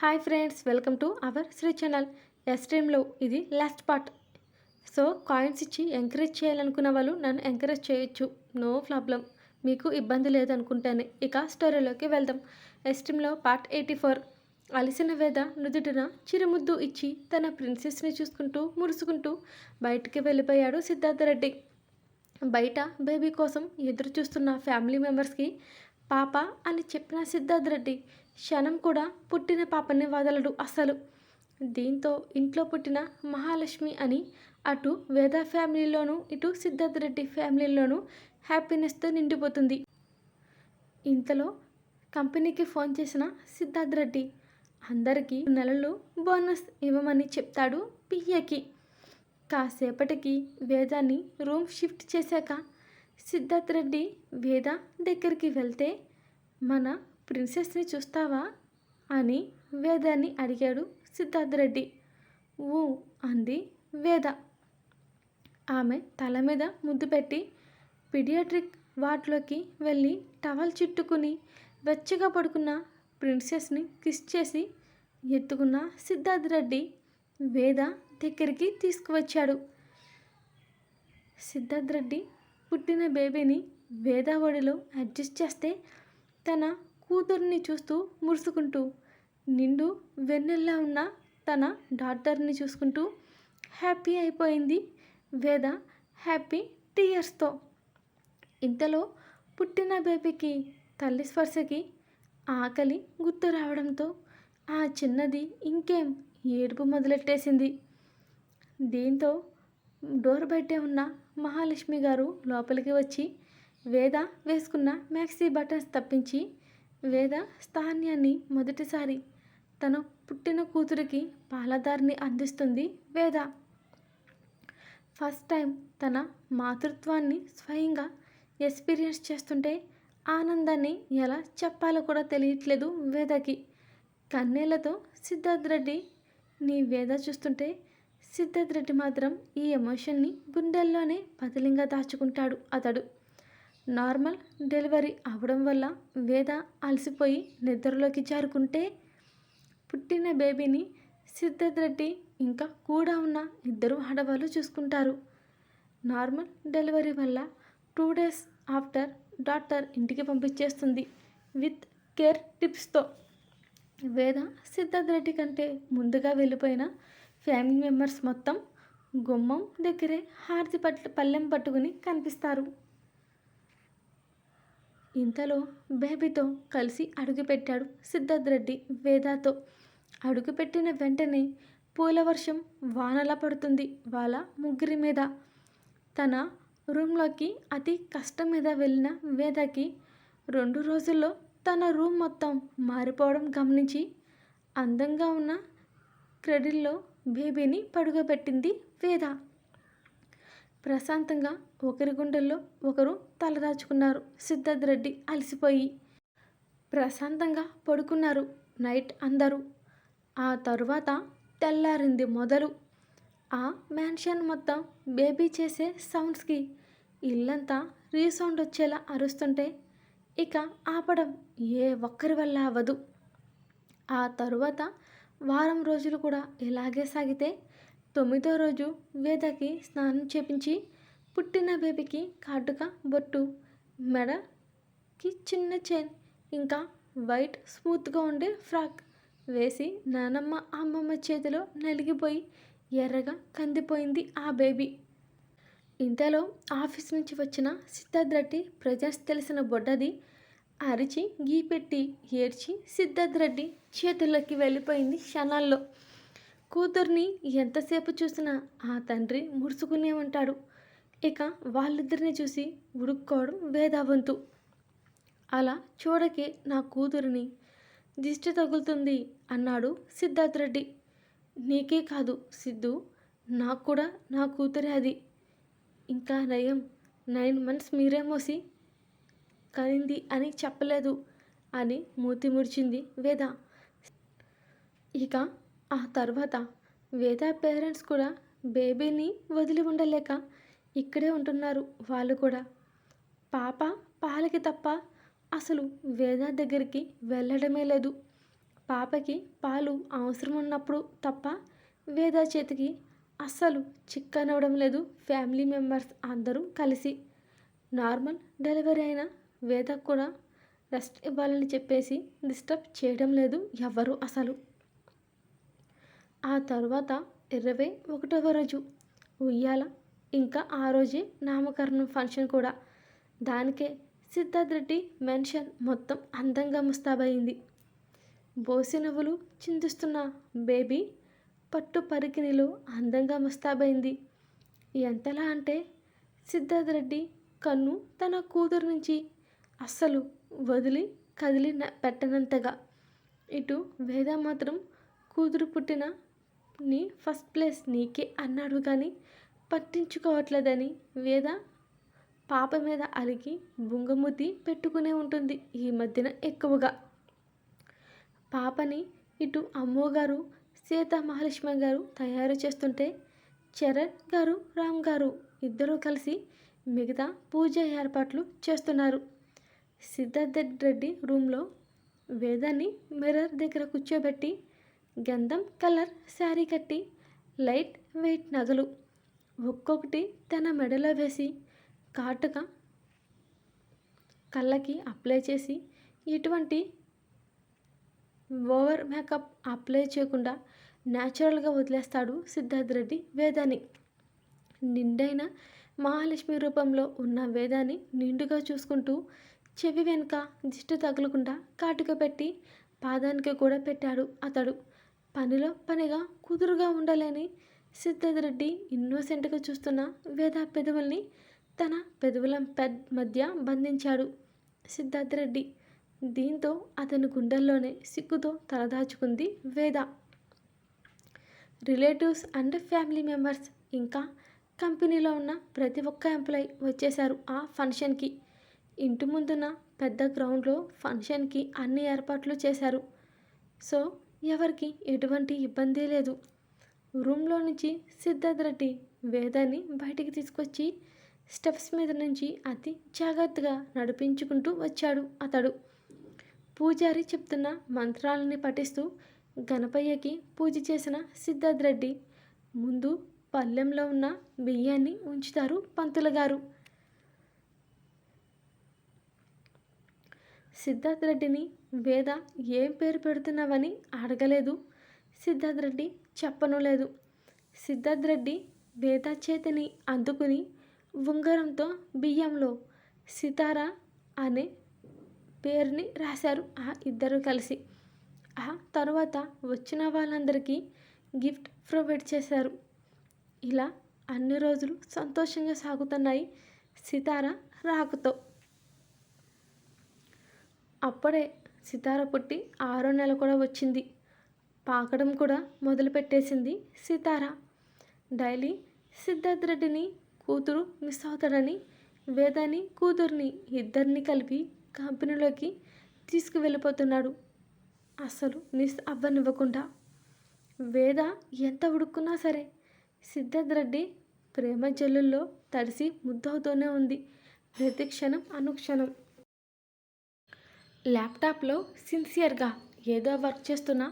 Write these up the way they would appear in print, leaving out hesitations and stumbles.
Hi friends, welcome to our Shri channel. ఎస్ట్రీమ్లో ఇది last part. So coins ఇచ్చి encourage చేయాలనుకున్న వాళ్ళు నన్ను ఎంకరేజ్ చేయొచ్చు, నో ప్రాబ్లం. మీకు ఇబ్బంది లేదనుకుంటేనే. ఇక స్టోరీలోకి వెళ్దాం. ఎస్ట్రీమ్లో పార్ట్ 84. అలిసిన వేద నుదుటిన చిరుముద్దు ఇచ్చి తన ప్రిన్సెస్ని చూసుకుంటూ మురుసుకుంటూ బయటికి వెళ్ళిపోయాడు సిద్ధార్థ రెడ్డి. బయట బేబీ కోసం ఎదురు చూస్తున్న ఫ్యామిలీ మెంబర్స్కి పాప అని చెప్పిన సిద్ధార్థ రెడ్డి క్షణం కూడా పుట్టిన పాపని వదలడు అసలు. దీంతో ఇంట్లో పుట్టిన మహాలక్ష్మి అని అటు వేద ఫ్యామిలీలోనూ ఇటు సిద్ధార్థ రెడ్డి ఫ్యామిలీలోనూ హ్యాపీనెస్తో నిండిపోతుంది. ఇంతలో కంపెనీకి ఫోన్ చేసిన సిద్ధార్థ రెడ్డి అందరికీ నెలలు బోనస్ ఇవ్వమని చెప్తాడు పిఏకి. కాసేపటికి వేదాన్ని రూమ్ షిఫ్ట్ చేశాక సిద్ధార్థ రెడ్డి వేద దగ్గరికి వెళ్తే, మన ప్రిన్సెస్ని చూస్తావా అని వేదాన్ని అడిగాడు సిద్ధార్థ రెడ్డి. ఊ అంది వేద. ఆమె తల మీద ముద్దు పెట్టి పీడియాట్రిక్ వార్డ్లోకి వెళ్ళి టవల్ చుట్టుకుని వెచ్చగా పడుకున్న ప్రిన్సెస్ని కిస్ చేసి ఎత్తుకున్న సిద్ధార్థ రెడ్డి వేద దగ్గరికి తీసుకువచ్చాడు. సిద్ధార్థ రెడ్డి పుట్టిన బేబీని వేద ఒడిలో అడ్జస్ట్ చేస్తే తన కూతుర్ని చూస్తూ మురుసుకుంటూ, నిండు వెన్నెల్లా ఉన్న తన డాటర్ని చూసుకుంటూ హ్యాపీ అయిపోయింది వేద హ్యాపీ టీయర్స్తో. ఇంతలో పుట్టిన బేబీకి తల్లి స్పర్శకి ఆకలి గుర్తు రావడంతో ఆ చిన్నది ఇంకేం ఏడుపు మొదలెట్టేసింది. దీంతో డోర్ బయటే ఉన్న మహాలక్ష్మి గారు లోపలికి వచ్చి వేద వేసుకున్న మ్యాక్సీ బటన్స్ తప్పించి వేద స్థాన్యాన్ని మొదటిసారి తన పుట్టిన కూతురికి పాలదారిని అందిస్తుంది వేద. ఫస్ట్ టైం తన మాతృత్వాన్ని స్వయంగా ఎక్స్పీరియన్స్ చేస్తుంటే ఆనందాన్ని ఎలా చెప్పాలో కూడా తెలియట్లేదు వేదకి. కన్నీళ్లతో సిద్ధార్థ రెడ్డి నీ వేద చూస్తుంటే సిద్ధార్థ రెడ్డి మాత్రం ఈ ఎమోషన్ని గుండెల్లోనే పదిలంగా దాచుకుంటాడు అతడు. నార్మల్ డెలివరీ అవడం వల్ల వేద అలసిపోయి నిద్రలోకి జారుకుంటే పుట్టిన బేబీని సిద్ధార్థ రెడ్డి ఇంకా కూడా ఉన్న ఇద్దరు ఆడవాళ్ళు చూసుకుంటారు. నార్మల్ డెలివరీ వల్ల 2 days ఆఫ్టర్ డాక్టర్ ఇంటికి పంపించేస్తుంది విత్ కేర్ టిప్స్తో. వేద సిద్ధార్థ రెడ్డి కంటే ముందుగా వెళ్ళిపోయిన ఫ్యామిలీ మెంబర్స్ మొత్తం గుమ్మం దగ్గరే హారతి పళ్ళెం పట్టుకుని కనిపిస్తారు. ఇంతలో బేబీతో కలిసి అడుగుపెట్టాడు సిద్ధార్థ రెడ్డి వేదతో. అడుగుపెట్టిన వెంటనే పూల వర్షం వానలా పడుతుంది వాళ్ళ ముగ్గురి మీద. తన రూమ్లోకి అతి కష్టం మీద వెళ్ళిన వేదకి 2 రోజుల్లో తన రూమ్ మొత్తం మారిపోవడం గమనించి అందంగా ఉన్న క్రెడిల్లో బేబీని పడుకోబెట్టింది వేద. ప్రశాంతంగా ఒకరి గుండెల్లో ఒకరు తలదాచుకున్నారు. సిద్ధార్థ రెడ్డి అలసిపోయి ప్రశాంతంగా పడుకున్నారు నైట్ అందరూ. ఆ తరువాత తెల్లారింది మొదలు. ఆ మ్యాన్షన్ మొత్తం బేబీ చేసే సౌండ్స్కి ఇల్లంతా రీసౌండ్ వచ్చేలా అరుస్తుంటే ఇక ఆపడం ఏ ఒక్కరి వల్ల అవ్వదు. ఆ తరువాత వారం రోజులు కూడా ఇలాగే సాగితే 9వ రోజు వేదకి స్నానం చేపించి పుట్టిన బేబీకి కాటుక బొట్టు, మెడకి చిన్న చైన్, ఇంకా వైట్ స్మూత్గా ఉండే ఫ్రాక్ వేసి నానమ్మ అమ్మమ్మ చేతిలో నలిగిపోయి ఎర్రగా కందిపోయింది ఆ బేబీ. ఇంతలో ఆఫీస్ నుంచి వచ్చిన సిద్ధార్థ రెడ్డి ప్రజెన్స్ తెలిసిన బొడ్డది అరిచి గీపెట్టి ఏడ్చి సిద్ధార్థ రెడ్డి చేతుల్లోకి వెళ్ళిపోయింది క్షణాల్లో. కూతుర్ని ఎంతసేపు చూసినా ఆ తండ్రి ముడుచుకునే ఉంటాడు. ఇక వాళ్ళిద్దరిని చూసి ఉడుక్కోవడం వేద వంతు. అలా చూడకే నా కూతురిని, దిష్టి తగులుతుంది అన్నాడు సిద్ధార్థ రెడ్డి. నీకే కాదు సిద్ధు, నాకు కూడా నా కూతురే అది. ఇంకా నయం 9 months మీరే మోసి కనింది అని చెప్పలేదు అని మూతి ముడిచింది వేద. ఇక ఆ తర్వాత వేద పేరెంట్స్ కూడా బేబీని వదిలి ఉండలేక ఇక్కడే ఉంటున్నారు. వాళ్ళు కూడా పాప పాలకి తప్ప అసలు వేద దగ్గరికి వెళ్ళడమే లేదు. పాపకి పాలు అవసరం ఉన్నప్పుడు తప్ప వేద చేతికి అస్సలు చిక్కనవడం లేదు. ఫ్యామిలీ మెంబర్స్ అందరూ కలిసి నార్మల్ డెలివరీ అయిన వేదకు కూడా రెస్ట్ ఇవ్వాలని చెప్పేసి డిస్టర్బ్ చేయడం లేదు ఎవరు అసలు. ఆ తర్వాత 21వ రోజు ఉయ్యాల, ఇంకా ఆ రోజే నామకరణం ఫంక్షన్ కూడా. దానికే సిద్ధార్థ్ రెడ్డి మెన్షన్ మొత్తం అందంగా ముస్తాబయింది. బోసి నవ్వులు చిందిస్తున్న బేబీ పట్టు పరికిణిలో అందంగా ముస్తాబైంది. ఎంతలా అంటే సిద్ధార్థ్ రెడ్డి కన్ను తన కూతురు నుంచి అస్సలు వదిలి కదిలి పెట్టనంతగా. ఇటు వేద మాత్రం కూతురు పుట్టిన నీ ఫస్ట్ ప్లేస్ నీకే అన్నాడు కానీ పట్టించుకోవట్లేదని వేద పాప మీద అలిగి బుంగముద్ది పెట్టుకునే ఉంటుంది ఈ మధ్యన ఎక్కువగా. పాపని ఇటు అమ్మోగారు సీతా మహాలక్ష్మి గారు తయారు చేస్తుంటే చరణ్ గారు రామ్ గారు ఇద్దరూ కలిసి మిగతా పూజ ఏర్పాట్లు చేస్తున్నారు. సిద్ధార్థ్ రెడ్డి రూమ్లో వేదాన్ని మిర్రర్ దగ్గర కూర్చోబెట్టి గంధం కలర్ శారీ కట్టి లైట్ వెయిట్ నగలు ఒక్కొక్కటి తన మెడలో వేసి కాటుగా కళ్ళకి అప్లై చేసి ఎటువంటి ఓవర్ మేకప్ అప్లై చేయకుండా న్యాచురల్గా వదిలేస్తాడు సిద్ధార్థ్ రెడ్డి వేదాన్ని. నిండైన మహాలక్ష్మి రూపంలో ఉన్న వేదాన్ని నిండుగా చూసుకుంటూ చెవి వెనుక దిష్టి తగలకుండా కాటుక పెట్టి పాదానికి కూడా పెట్టాడు అతడు. పనిలో పనిగా కుదురుగా ఉండలేని సిద్ధార్థ్ రెడ్డి ఇన్నోసెంట్గా చూస్తున్న వేద పెదవుల్ని తన పెదవుల మధ్య బంధించాడు సిద్ధార్థ్ రెడ్డి. దీంతో అతని గుండెల్లోనే సిగ్గుతో తలదాచుకుంది వేద. రిలేటివ్స్ అండ్ ఫ్యామిలీ మెంబర్స్ ఇంకా కంపెనీలో ఉన్న ప్రతి ఒక్క ఎంప్లాయీ వచ్చేశారు ఆ ఫంక్షన్కి. ఇంటి ముందున్న పెద్ద గ్రౌండ్లో ఫంక్షన్కి అన్ని ఏర్పాట్లు చేశారు. సో ఎవరికి ఎటువంటి ఇబ్బంది లేదు. రూమ్లో నుంచి సిద్ధార్థ్ రెడ్డి వేదాన్ని బయటికి తీసుకొచ్చి స్టెప్స్ మీద నుంచి అతి జాగ్రత్తగా నడిపించుకుంటూ వచ్చాడు అతడు. పూజారి చెప్తున్న మంత్రాలని పఠిస్తూ గణపయ్యకి పూజ చేసిన సిద్ధార్థ్ రెడ్డి ముందు పళ్ళెంలో ఉన్న బియ్యాన్ని ఉంచుతారు పంతులు గారు. సిద్ధార్థ్ రెడ్డిని వేద ఏం పేరు పెడుతున్నావని అడగలేదు. సిద్ధార్థ్ రెడ్డి చెప్పను లేదు. సిద్ధార్థ్ రెడ్డి వేద చేతిని అందుకుని ఉంగరంతో బియ్యంలో సితారా అనే పేరుని రాశారు ఆ ఇద్దరు కలిసి. ఆ తర్వాత వచ్చిన వాళ్ళందరికీ గిఫ్ట్ ప్రొవైడ్ చేశారు. ఇలా అన్ని రోజులు సంతోషంగా సాగుతున్నాయి సితార రాకతో. అప్పుడే సితార పుట్టి 6వ నెల కూడా వచ్చింది. పాకడం కూడా మొదలుపెట్టేసింది సితార. డైలీ సిద్ధార్థ్ రెడ్డిని కూతురు మిస్ అవుతాడని వేదాని కూతుర్ని ఇద్దరిని కలిపి కంపెనీలోకి తీసుకువెళ్ళిపోతున్నాడు. అస్సలు మిస్ అవ్వనివ్వకుండా. వేద ఎంత ఉడుక్కున్నా సరే సిద్ధార్థ్ రెడ్డి ప్రేమ జల్లుల్లో తడిసి ముద్దవుతూనే ఉంది ప్రతి క్షణం అనుక్షణం. ల్యాప్టాప్లో సిన్సియర్గా ఏదో వర్క్ చేస్తున్న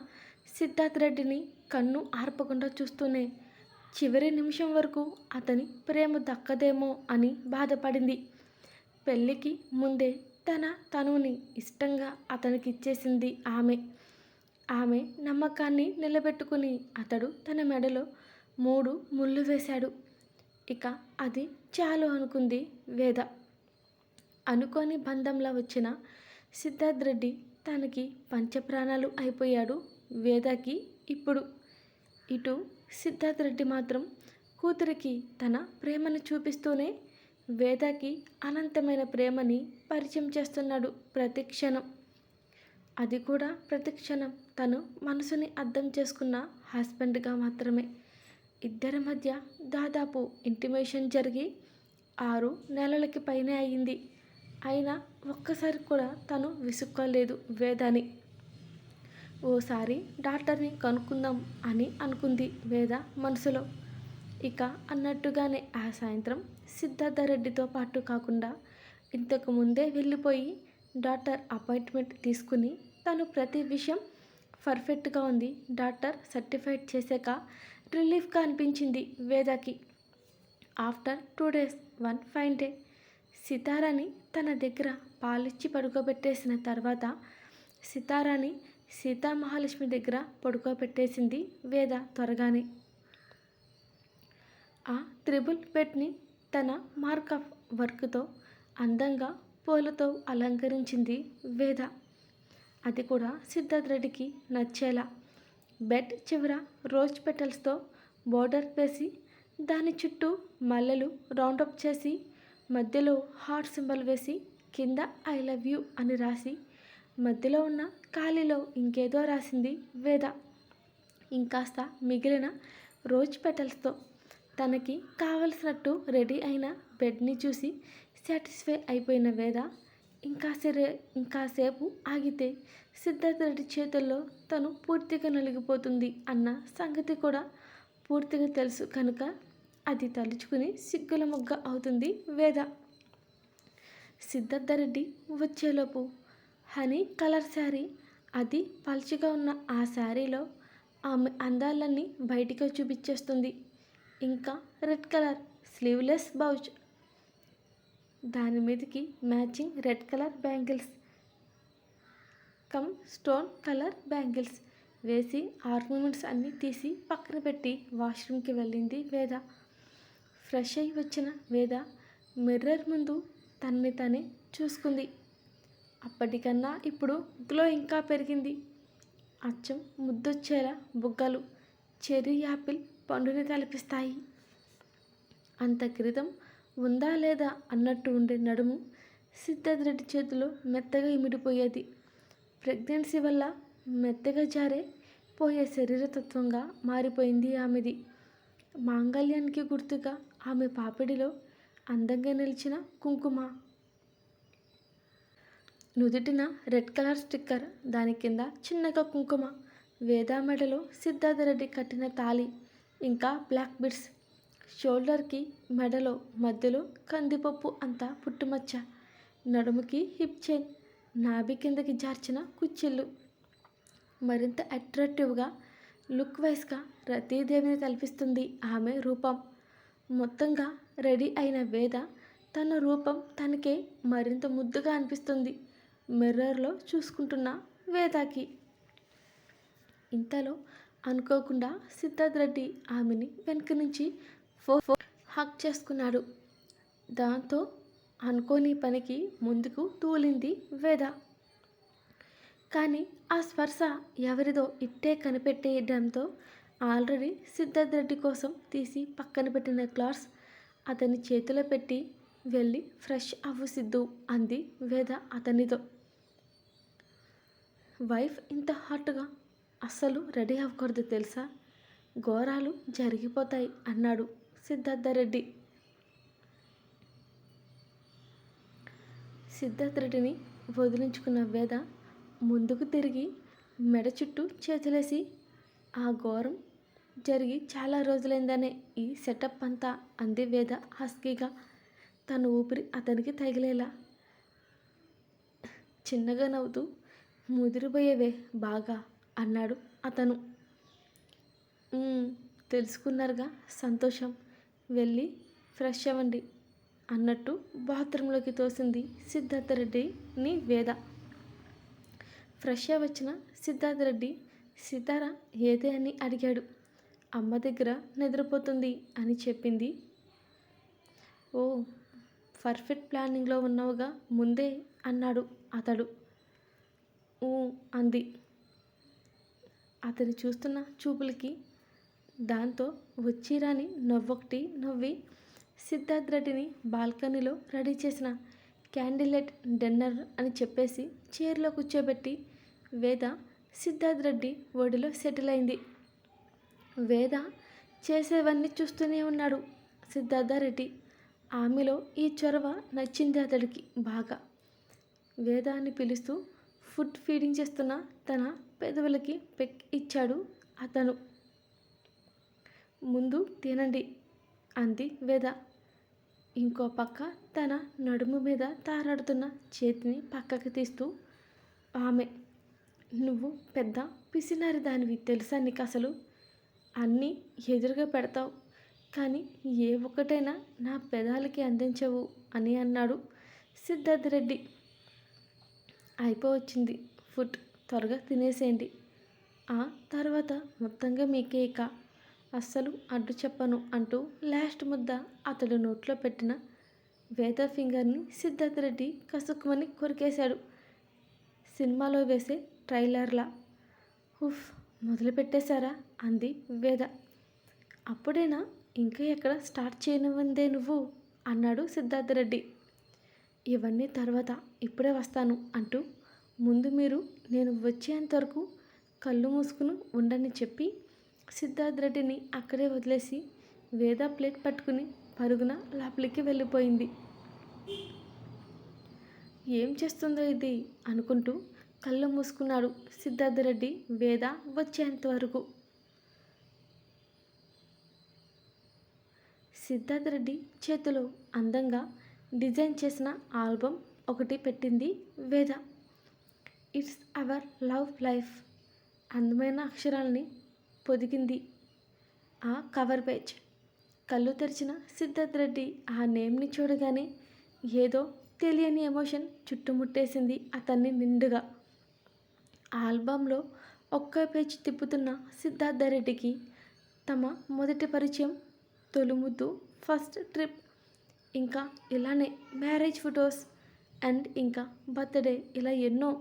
సిద్ధార్థ్ రెడ్డిని కన్ను ఆర్పకుండా చూస్తూనే చివరి నిమిషం వరకు అతని ప్రేమ దక్కదేమో అని బాధపడింది. పెళ్ళికి ముందే తన తనువుని ఇష్టంగా అతనికి ఇచ్చేసింది ఆమె. ఆమె నమ్మకాన్ని నిలబెట్టుకుని అతడు తన మెడలో 3 ముళ్ళు వేశాడు. ఇక అది చాలు అనుకుంది వేద. అనుకోని బంధంలా వచ్చిన సిద్ధార్థ్ రెడ్డి తనకి పంచప్రాణాలు అయిపోయాడు వేదకి ఇప్పుడు. ఇటు సిద్ధార్థ్ రెడ్డి మాత్రం కూతురికి తన ప్రేమను చూపిస్తూనే వేదకి అనంతమైన ప్రేమని పరిచయం చేస్తున్నాడు ప్రతి క్షణం. అది కూడా ప్రతి క్షణం తను మనసుని అర్థం చేసుకున్న హస్బెండ్గా మాత్రమే. ఇద్దరి మధ్య దాదాపు ఇంటిమేషన్ జరిగి 6 నెలలకి పైనే అయ్యింది. అయినా ఒక్కసారి కూడా తను విసుక్కోలేదు వేదాని. ఓసారి డాక్టర్ని కనుక్కుందాం అని అనుకుంది వేద మనసులో. ఇక అన్నట్టుగానే ఆ సాయంత్రం సిద్ధార్థ రెడ్డితో పాటు కాకుండా ఇంతకు ముందే వెళ్ళిపోయి డాక్టర్ అపాయింట్మెంట్ తీసుకుని తను ప్రతి విషయం పర్ఫెక్ట్గా ఉంది. డాక్టర్ సర్టిఫైడ్ చేశాక రిలీఫ్గా అనిపించింది వేదకి. After 2 days one fine day సితారాని తన దగ్గర పాలిచ్చి పడుకోబెట్టేసిన తర్వాత సితారాని సీతామహాలక్ష్మి దగ్గర పడుకోబెట్టేసింది వేద త్వరగానే. ఆ త్రిబుల్ బెడ్ని తన మార్క్ ఆఫ్ వర్క్తో అందంగా పూలతో అలంకరించింది వేద. అది కూడా సిద్ధార్థ్ రెడ్డికి నచ్చేలా. బెడ్ చివర రోజ్ పెటల్స్తో బోర్డర్ వేసి దాని చుట్టూ మల్లెలు రౌండప్ చేసి మధ్యలో హార్ట్ సింబల్ వేసి కింద ఐ లవ్ యూ అని రాసి మధ్యలో ఉన్న ఖాళీలో ఇంకేదో రాసింది వేద. ఇంకాస్త మిగిలిన రోజ్ పెటల్స్తో తనకి కావలసినట్టు రెడీ అయిన బెడ్ని చూసి సాటిస్ఫై అయిపోయిన వేద ఇంకాసేపు ఆగితే సిద్ధార్థ్ రెడ్డి చేతుల్లో తను పూర్తిగా నలిగిపోతుంది అన్న సంగతి కూడా పూర్తిగా తెలుసు కనుక అది తలుచుకుని సిగ్గుల మొగ్గ అవుతుంది వేద. సిద్ధార్థ రెడ్డి వచ్చేలోపు హనీ కలర్ శారీ, అది పల్చగా ఉన్న ఆ శారీలో ఆమె అందాలన్నీ బయటికి చూపించేస్తుంది. ఇంకా రెడ్ కలర్ స్లీవ్లెస్ బ్లౌజ్, దాని మీదకి matching red colour bangles come stone colour bangles వేసి ఆర్నమెంట్స్ అన్నీ తీసి పక్కన పెట్టి వాష్రూమ్కి వెళ్ళింది వేద. ఫ్రెష్ అయి వచ్చిన వేద మిర్రర్ ముందు తనని తనే చూసుకుంది. అప్పటికన్నా ఇప్పుడు గ్లో ఇంకా పెరిగింది. అచ్చం ముద్దొచ్చేలా బుగ్గలు చెర్రీ యాపిల్ పండుని తలపిస్తాయి. అంత క్రితం ఉందా లేదా అన్నట్టు ఉండే నడుము సిద్ధార్థ్ రెడ్డి చేతిలో మెత్తగా ఇమిడిపోయేది. ప్రెగ్నెన్సీ వల్ల మెత్తగా జారే పోయే శరీరతత్వంగా మారిపోయింది ఆమెది. మాంగళ్యానికి గుర్తుగా ఆమె పాపిడిలో అందంగా నిలిచిన కుంకుమ, నుదుటిన రెడ్ కలర్ స్టిక్కర్, దాని కింద చిన్నగా కుంకుమ, వేద మెడలో సిద్ధార్థ రెడ్డి కట్టిన తాళి, ఇంకా బ్లాక్ బిడ్స్, షోల్డర్కి మెడలో మధ్యలో కందిపప్పు అంతా పుట్టుమచ్చ, నడుముకి హిప్ చైన్, నాభి కిందకి జార్చిన కుచ్చిళ్ళు. మరింత అట్రాక్టివ్గా లుక్ వైజ్గా రతీదేవిని తలపిస్తుంది ఆమె రూపం. మొత్తంగా రెడీ అయిన వేద తన రూపం తనకే మరింత ముద్దుగా అనిపిస్తుంది మిర్రర్లో చూసుకుంటున్న వేదకి. ఇంతలో అనుకోకుండా సిద్ధార్థ్ రెడ్డి ఆమెని వెనక నుంచి హక్ చేసుకున్నాడు. దాంతో అనుకోని పనికి ముందుకు తూలింది వేద. కానీ ఆ స్పర్శ ఎవరిదో ఇట్టే కనిపెట్టేయడంతో ఆల్రెడీ సిద్ధార్థ్ రెడ్డి కోసం తీసి పక్కన పెట్టిన గ్లాస్ అతని చేతిలో పెట్టి వెళ్ళి ఫ్రెష్ అవ్వు సిద్ధు అంది వేద అతనితో. వైఫ్ ఇంత హాట్గా అస్సలు రెడీ అవ్వకూడదు తెలుసా, ఘోరాలు జరిగిపోతాయి అన్నాడు సిద్ధార్థ రెడ్డి. సిద్ధార్థ రెడ్డిని వదిలించుకున్న వేద ముందుకు తిరిగి మెడ చుట్టూ చేతులేసి, ఆ ఘోరం జరిగి చాలా రోజులైందనే ఈ సెటప్ అంతా అంది వేద హస్కీగా, తన ఊపిరి అతనికి తగిలేలా. చిన్నగా నవ్వుతూ ముదిరిపోయేవే బాగా అన్నాడు అతను. తెలుసుకున్నారుగా, సంతోషం, వెళ్ళి ఫ్రెష్ అవ్వండి అన్నట్టు బాత్రూంలోకి తోసింది సిద్ధార్థ రెడ్డిని వేద. ఫ్రెష్ వచ్చిన సిద్ధార్థ రెడ్డి సితార ఏదే అని అడిగాడు. అమ్మ దగ్గర నిద్రపోతుంది అని చెప్పింది. ఓ, పర్ఫెక్ట్ ప్లానింగ్లో ఉన్నావుగా ముందే అన్నాడు అతడు. అంది అతని చూస్తున్న చూపులకి. దాంతో వచ్చిరాని నవ్వొకటి నవ్వి సిద్ధార్థ్ రెడ్డిని బాల్కనీలో రెడీ చేసిన క్యాండిల్ లైట్ డిన్నర్ అని చెప్పేసి చైర్లో కూర్చోబెట్టి వేద సిద్ధార్థ్ రెడ్డి ఒడిలో సెటిల్ అయింది. వేద చేసేవన్నీ చూస్తూనే ఉన్నాడు సిద్ధార్థ రెడ్డి. ఆమెలో ఈ చొరవ నచ్చింది అతడికి బాగా. వేద అని పిలుస్తూ ఫుడ్ ఫీడింగ్ చేస్తున్న తన పెదవులకి పెక్ ఇచ్చాడు అతను. ముందు తినండి అంది వేద. ఇంకో పక్క తన నడుము మీద తారాడుతున్న చేతిని పక్కకి తీస్తూ ఆమె. నువ్వు పెద్ద పిసినారి దానివి తెలుసా నీకు అసలు? అన్నీ ఎదురుగా పెడతావు కానీ ఏ ఒక్కటైనా నా పెదాలకి అందించవు అని అన్నాడు సిద్ధార్థ రెడ్డి. అయిపోవచ్చింది ఫుడ్, త్వరగా తినేసేయండి. ఆ తర్వాత మొత్తంగా మీకే ఇక అస్సలు అడ్డు చెప్పను అంటూ లాస్ట్ ముద్ద అతడు నోట్లో పెట్టిన వేద ఫింగర్ని సిద్ధార్థ రెడ్డి కసుక్కుమని కొరికేశాడు. సినిమాలో వేసే ట్రైలర్లా. ఉఫ్, మొదలుపెట్టేశారా అంది వేద. అప్పుడేనా, ఇంకా ఎక్కడ స్టార్ట్ చేయనివ్వందే నువ్వు అన్నాడు సిద్ధార్థ రెడ్డి. ఇవన్నీ తర్వాత, ఇప్పుడే వస్తాను అంటూ ముందు మీరు నేను వచ్చేంతవరకు కళ్ళు మూసుకుని ఉండని చెప్పి సిద్ధార్థ రెడ్డిని అక్కడే వదిలేసి వేద ప్లేట్ పట్టుకుని పరుగున లోపలికి వెళ్ళిపోయింది. ఏం చేస్తుందో ఇది అనుకుంటూ కళ్ళు మూసుకున్నాడు సిద్ధార్థ రెడ్డి వేద వచ్చేంతవరకు. సిద్ధార్థ రెడ్డి చేతిలో అందంగా డిజైన్ చేసిన ఆల్బమ్ ఒకటి పెట్టింది వేద. ఇట్స్ అవర్ లవ్ లైఫ్ అందమైన అక్షరాలని పొదిగింది ఆ కవర్ పేజ్. కళ్ళు తెరిచిన సిద్ధార్థ రెడ్డి ఆ నేమ్ని చూడగానే ఏదో తెలియని ఎమోషన్ చుట్టుముట్టేసింది అతన్ని నిండుగా. ఆల్బంలో ఒక్క పేజ్ తిప్పుతున్న సిద్ధార్థ రెడ్డికి తమ మొదటి పరిచయం, తొలిముద్దు, ఫస్ట్ ట్రిప్, ఇంకా ఇలానే మ్యారేజ్ ఫొటోస్ అండ్ ఇంకా బర్త్డే, ఇలా ఎన్నో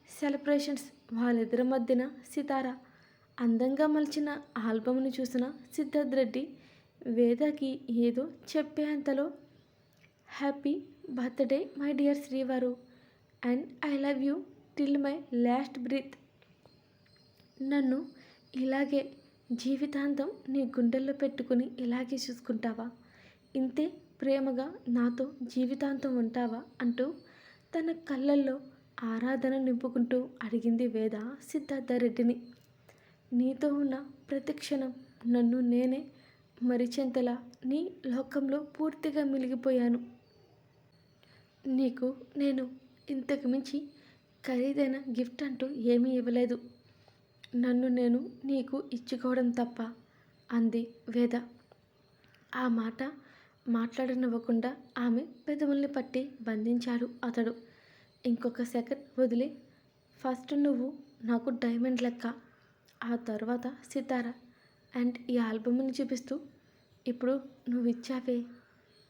సెలబ్రేషన్స్, వాళ్ళిద్దరి మధ్యన సితార అందంగా మలిచిన ఆల్బమ్ని చూసిన సిద్ధార్థ రెడ్డి వేదకి ఏదో చెప్పేంతలో హ్యాపీ బర్త్డే మై డియర్ శ్రీవారు and I love you till my last breath. నన్ను ఇలాగే జీవితాంతం నీ గుండెల్లో పెట్టుకుని ఇలాగే చూసుకుంటావా? ఇంతే ప్రేమగా నాతో జీవితాంతం ఉంటావా అంటూ తన కళ్ళల్లో ఆరాధన నింపుకుంటూ అడిగింది వేద సిద్ధార్థ రెడ్డిని. నీతో ఉన్న ప్రతి క్షణం నన్ను నేనే మరిచేంతలా నీ లోకంలో పూర్తిగా మిలిగిపోయాను. నీకు నేను ఇంతకు మించి ఖరీదైన గిఫ్ట్ అంటూ ఏమీ ఇవ్వలేదు, నన్ను నేను నీకు ఇచ్చుకోవడం తప్ప అంది వేద. ఆ మాట మాట్లాడనివ్వకుండా ఆమె పెదవుల్ని పట్టి బంధించాడు అతడు. ఇంకొక సెకండ్ వదిలి, ఫస్ట్ నువ్వు నాకు డైమండ్ లెక్క, ఆ తర్వాత సితార అండ్ ఈ ఆల్బమ్ని చూపిస్తూ ఇప్పుడు నువ్వు ఇచ్చావే,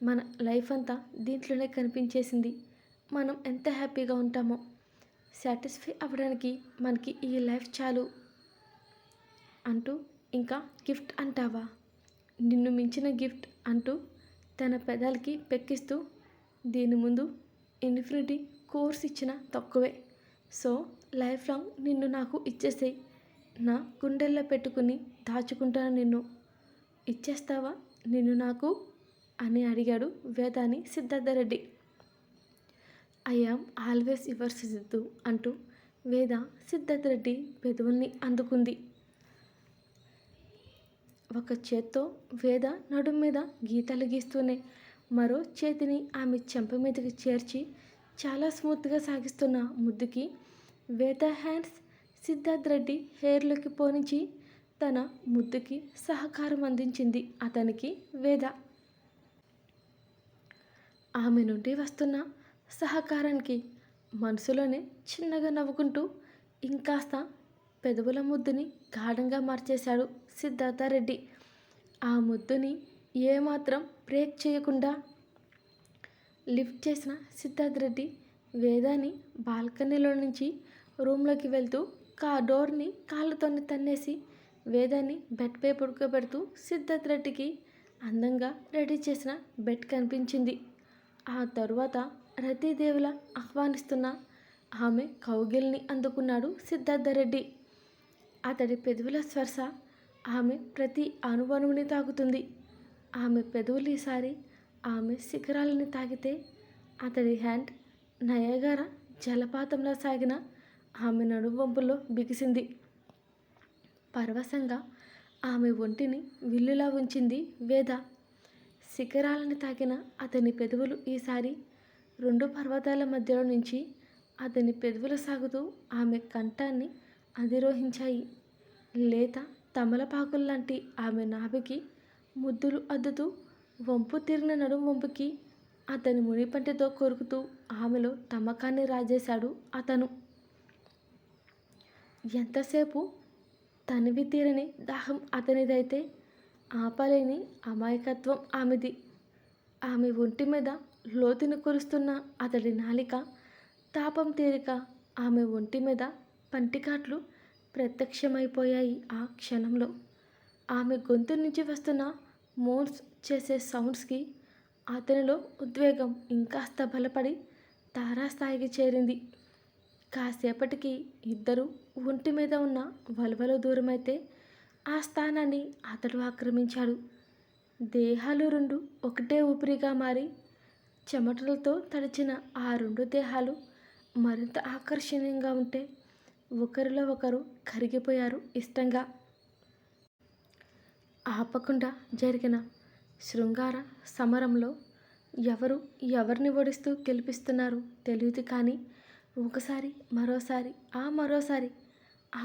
మన లైఫ్ అంతా దీంట్లోనే కనిపించేసింది. మనం ఎంత హ్యాపీగా ఉంటామో, సాటిస్ఫై అవ్వడానికి మనకి ఈ లైఫ్ చాలు అంటూ ఇంకా గిఫ్ట్ అంటావా, నిన్ను మించిన గిఫ్ట్ అంటూ తన పెదాలకి పెక్కిస్తూ, దీని ముందు ఇన్ఫినిటీ కోర్స్ ఇచ్చిన తక్కువే, సో లైఫ్ లాంగ్ నిన్ను నాకు ఇచ్చేసేయి, నా గుండెల్లో పెట్టుకుని దాచుకుంటాను, నిన్ను ఇచ్చేస్తావా నిన్ను నాకు అని అడిగాడు వేదాని Siddhartha Reddy. I am always yours Siddhu అంటూ వేద సిద్ధార్థ రెడ్డి పెదవుల్ని అందుకుంది. ఒక చేత్తో వేద నడుం మీద గీతలు గీస్తూనే మరో చేతిని ఆమె చెంప మీదకి చేర్చి చాలా స్మూత్గా సాగిస్తున్న ముద్దుకి వేద హ్యాండ్స్ సిద్ధార్థ రెడ్డి హెయిర్లోకి పోనించి తన ముద్దుకి సహకారం అందించింది అతనికి వేద. ఆమె నుండి వస్తున్న సహకారానికి మనసులోనే చిన్నగా నవ్వుకుంటూ ఇంకాస్త పెదవుల ముద్దుని గాఢంగా మార్చేశాడు సిద్ధార్థ రెడ్డి. ఆ ముద్దుని ఏమాత్రం బ్రేక్ చేయకుండా లిఫ్ట్ చేసిన సిద్ధార్థ రెడ్డి వేదాని బాల్కనీలో నుంచి రూమ్లోకి వెళ్తూ డోర్ని కాళ్ళతోని తన్నేసి వేదాన్ని బెడ్పై పడుకోబెడుతూ సిద్ధార్థ రెడ్డికి అందంగా రెడీ చేసిన బెడ్ కనిపించింది. ఆ తరువాత రతీదేవిలా ఆహ్వానిస్తున్న ఆమె కౌగిల్ని అందుకున్నాడు సిద్ధార్థ రెడ్డి. అతడి పెదవుల స్పర్శ ఆమె ప్రతి అణువణువుని తాకుతుంది. ఆమె పెదవులు ఈసారి ఆమె శిఖరాలని తాకితే అతడి హ్యాండ్ నయగార జలపాతంలో సాగిన ఆమె నడువంపుల్లో బిగిసింది. పరవశంగా ఆమె ఒంటిని విల్లులా ఉంచింది వేద. శిఖరాలని తాకిన అతని పెదవులు ఈసారి రెండు పర్వతాల మధ్యలో నుంచి అతని పెదవులు సాగుతూ ఆమె కంఠాన్ని అధిరోహించాయి. లేత తమలపాకుల్లాంటి ఆమె నాభికి ముద్దులు అద్దుతూ వంపు తిరిగిన నడుం వంపుకి అతని మునిపంటితో కొరుకుతూ ఆమెలో తమకాన్ని రాజేశాడు అతను. ఎంతసేపు తనివి తీరని దాహం అతనిదైతే ఆపలేని అమాయకత్వం ఆమెది. ఆమె ఒంటి మీద లోతుని కురుస్తున్న అతడి నాలిక తాపం తీరిక ఆమె ఒంటి మీద పంటికాట్లు ప్రత్యక్షమైపోయాయి ఆ క్షణంలో. ఆమె గొంతు నుంచి వస్తున్న మోన్స్ చేసే సౌండ్స్కి అతనిలో ఉద్వేగం ఇంకాస్త బలపడి తారాస్థాయికి చేరింది. కాసేపటికి ఇద్దరు ఒంటి మీద ఉన్న వలవలు దూరమైతే ఆ స్థానాన్ని అతడు ఆక్రమించాడు. దేహాలు రెండు ఒకటే ఊపిరిగా మారి చెమటలతో తడిచిన ఆ రెండు దేహాలు మరింత ఆకర్షణీయంగా ఉంటే ఒకరిలో ఒకరు కరిగిపోయారు ఇష్టంగా. ఆపకుండా జరిగిన శృంగార సమరంలో ఎవరు ఎవరిని ఓడిస్తూ గెలిపిస్తున్నారో తెలియదు కానీ ఒకసారి మరోసారి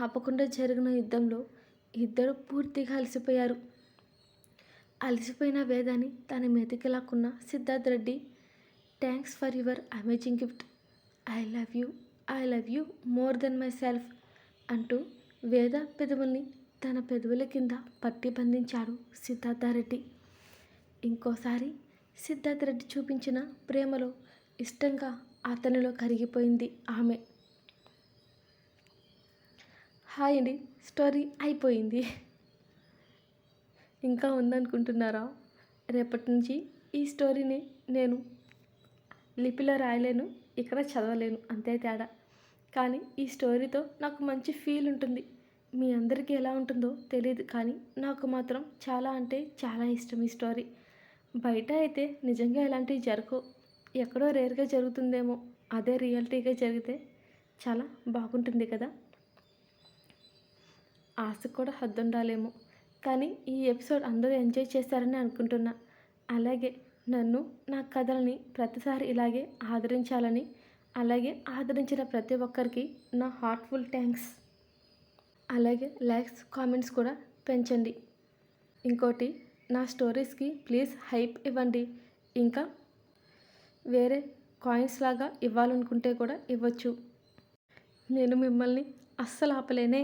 ఆపకుండా జరిగిన యుద్ధంలో ఇద్దరు పూర్తిగా అలసిపోయారు. అలసిపోయిన వేదాన్ని తన మీదకి లాక్కున్న Siddharth Reddy, thanks for your amazing gift, I love you more than myself అంటూ వేద పెదవుల్ని తన పెదవుల కింద పట్టి బంధించాడు సిద్ధార్థరెడ్డి. ఇంకోసారి సిద్ధార్థ్ రెడ్డి చూపించిన ప్రేమలో ఇష్టంగా అతనిలో కరిగిపోయింది ఆమె. హాయ్ అండి, స్టోరీ అయిపోయింది. ఇంకా ఉందనుకుంటున్నారా? రేపటి నుంచి ఈ స్టోరీని నేను లిపిలో రాయలేను, ఇక్కడ చదవలేను, అంతే తేడా. కానీ ఈ స్టోరీతో నాకు మంచి ఫీల్ ఉంటుంది. మీ అందరికీ ఎలా ఉంటుందో తెలియదు కానీ నాకు మాత్రం చాలా అంటే చాలా ఇష్టం ఈ స్టోరీ. బయట అయితే నిజంగా ఇలాంటివి జరగవు, ఎక్కడో రేర్గా జరుగుతుందేమో, అదే రియాలిటీగా జరిగితే చాలా బాగుంటుంది కదా. ఆశకు కూడా హద్దు ఉండాలేమో. కానీ ఈ ఎపిసోడ్ అందరూ ఎంజాయ్ చేస్తారని అనుకుంటున్నా. అలాగే నన్ను నా కథలని ప్రతిసారి ఇలాగే ఆదరించాలని, అలాగే ఆదరించిన ప్రతి ఒక్కరికి నా హార్ట్ఫుల్ థ్యాంక్స్. అలాగే లైక్స్ కామెంట్స్ కూడా పెంచండి. ఇంకోటి, నా స్టోరీస్కి ప్లీజ్ హైప్ ఇవ్వండి. ఇంకా వేరే కాయిన్స్ లాగా ఇవ్వాలనుకుంటే కూడా ఇవ్వచ్చు. నేను మిమ్మల్ని అస్సలు ఆపలేనే.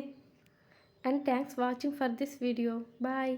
And thanks watching for this video. Bye.